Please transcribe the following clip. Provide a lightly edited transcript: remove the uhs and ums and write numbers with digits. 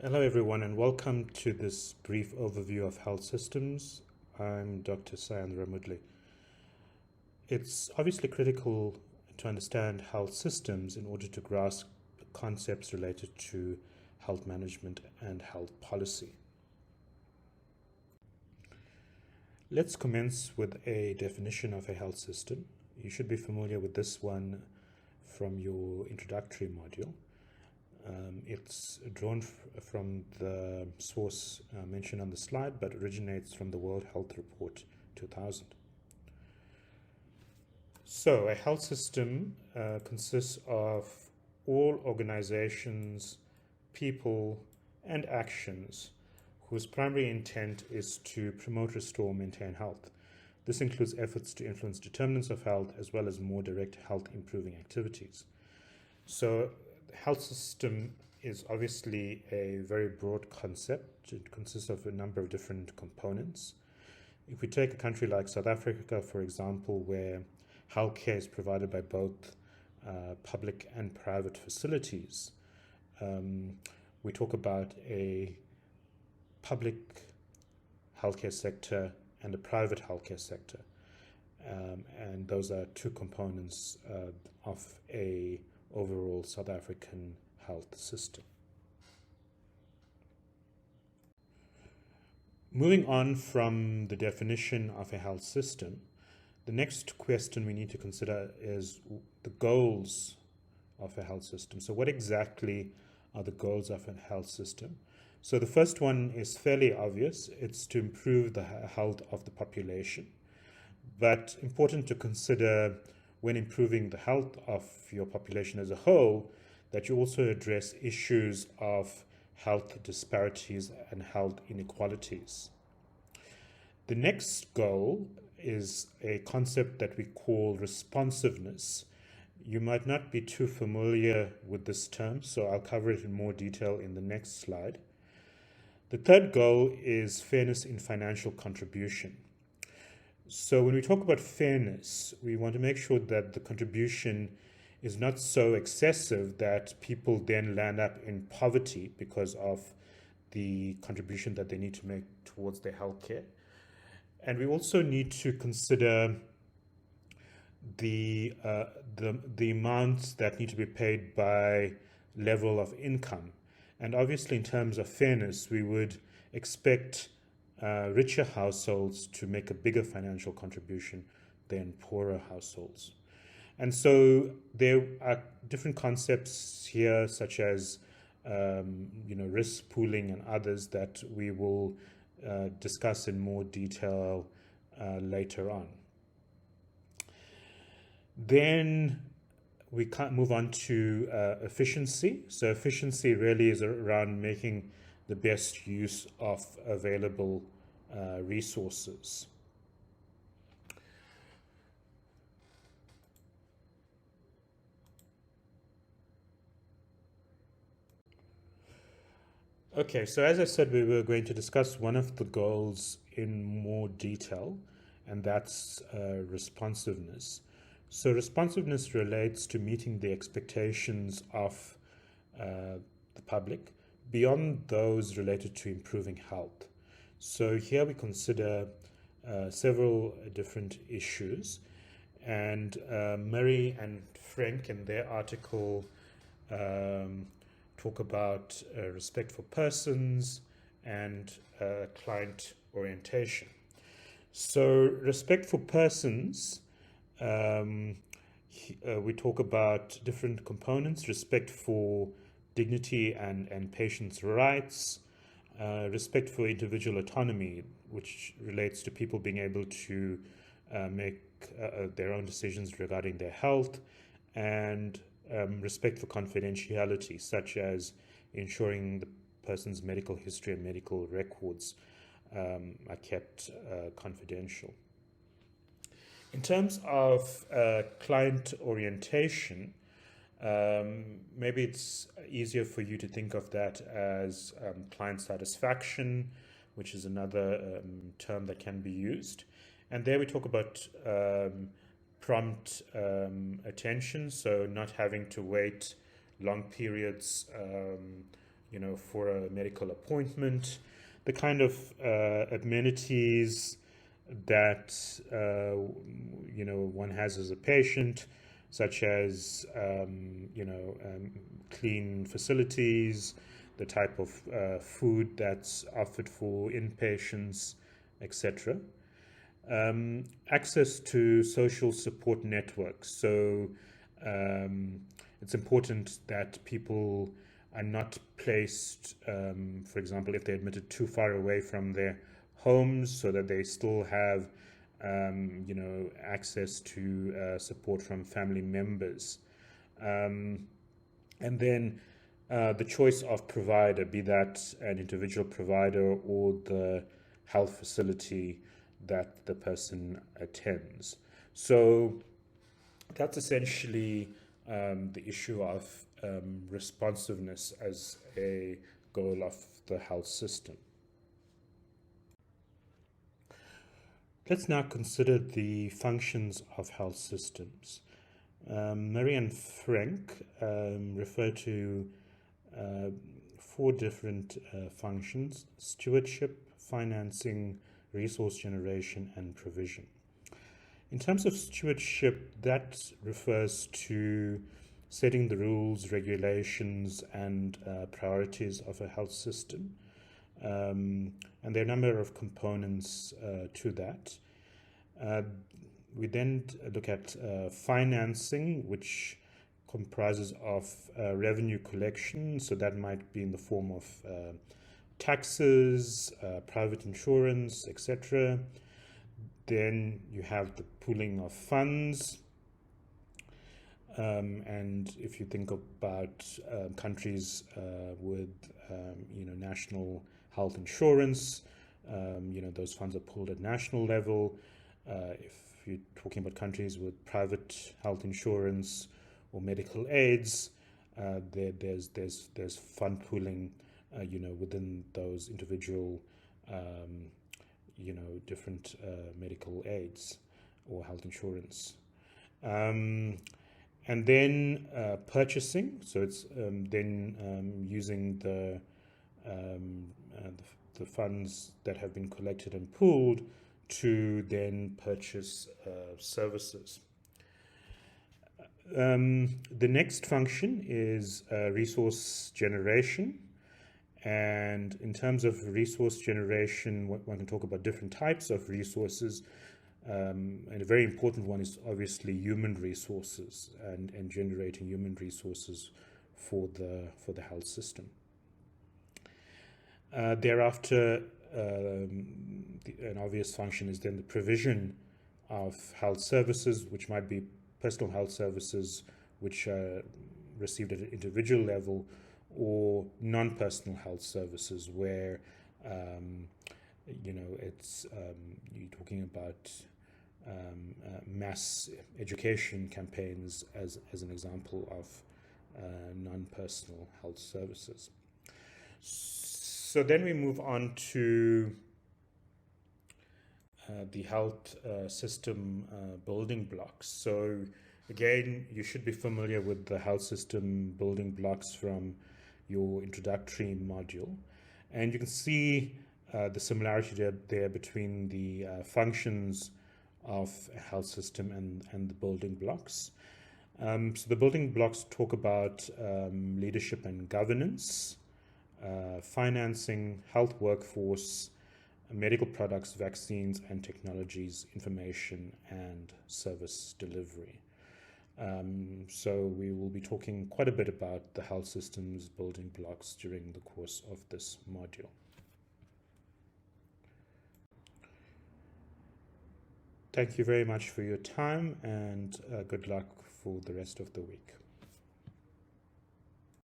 Hello, everyone, and welcome to this brief overview of health systems. I'm Dr. Sayandra Mudli. It's obviously critical to understand health systems in order to grasp concepts related to health management and health policy. Let's commence with a definition of a health system. You should be familiar with this one from your introductory module. It's drawn from the source mentioned on the slide, but originates from the World Health Report 2000. So, a health system consists of all organizations, people, and actions whose primary intent is to promote, restore, maintain health. This includes efforts to influence determinants of health as well as more direct health improving activities. So, health system is obviously a very broad concept. It consists of a number of different components. If we take a country like South Africa, for example, where healthcare is provided by both public and private facilities, we talk about a public healthcare sector and a private healthcare sector. And those are two components of a overall South African health system. Moving on from the definition of a health system, the next question we need to consider is the goals of a health system. So, what exactly are the goals of a health system? So, the first one is fairly obvious, it's to improve the health of the population. But important to consider when improving the health of your population as a whole, that you also address issues of health disparities and health inequalities. The next goal is a concept that we call responsiveness. You might not be too familiar with this term, so I'll cover it in more detail in the next slide. The third goal is fairness in financial contribution. So when we talk about fairness, we want to make sure that the contribution is not so excessive that people then land up in poverty because of the contribution that they need to make towards their healthcare. And we also need to consider the amounts that need to be paid by level of income. And obviously, in terms of fairness, we would expect richer households to make a bigger financial contribution than poorer households. And so there are different concepts here, such as risk pooling and others that we will discuss in more detail later on. Then we can't move on to efficiency. So efficiency really is around making the best use of available resources. Okay, so as I said, we were going to discuss one of the goals in more detail, and that's responsiveness. So responsiveness relates to meeting the expectations of the public beyond those related to improving health. So here we consider several different issues, and Murray and Frank in their article talk about respect for persons and client orientation. So respect for persons, we talk about different components: respect for dignity and patients' rights, respect for individual autonomy, which relates to people being able to make their own decisions regarding their health, and respect for confidentiality, such as ensuring the person's medical history and medical records are kept confidential. In terms of client orientation, maybe it's easier for you to think of that as client satisfaction, which is another term that can be used. And there we talk about prompt attention, so not having to wait long periods for a medical appointment, the kind of amenities that one has as a patient, such as clean facilities, the type of food that's offered for inpatients, etc. Access to social support networks. So it's important that people are not placed, for example, if they're admitted too far away from their homes, so that they still have access to support from family members. And then the choice of provider, be that an individual provider or the health facility that the person attends. So that's essentially the issue of responsiveness as a goal of the health system. Let's now consider the functions of health systems. Marianne Frank referred to 4 different functions: stewardship, financing, resource generation, and provision. In terms of stewardship, that refers to setting the rules, regulations, and priorities of a health system. And there are a number of components to that. We then look at financing, which comprises of revenue collection. So that might be in the form of taxes, private insurance, etc. Then you have the pooling of funds. And if you think about countries with national health insurance, those funds are pooled at national level. If you're talking about countries with private health insurance or medical aids, there's fund pooling within those individual different medical aids or health insurance. And then purchasing, so it's then using the funds that have been collected and pooled to then purchase services. The next function is resource generation. And in terms of resource generation, one can talk about different types of resources. And a very important one is obviously human resources and generating human resources for the health system. Thereafter, an obvious function is then the provision of health services, which might be personal health services which are received at an individual level, or non-personal health services where it's you're talking about mass education campaigns as an example of non-personal health services. So then we move on to the health system building blocks. So again, you should be familiar with the health system building blocks from your introductory module. And you can see the similarity there between the functions of a health system and the building blocks. So the building blocks talk about leadership and governance, financing, health workforce, medical products, vaccines and technologies, information and service delivery. So we will be talking quite a bit about the health system's building blocks during the course of this module. Thank you very much for your time, and good luck for the rest of the week.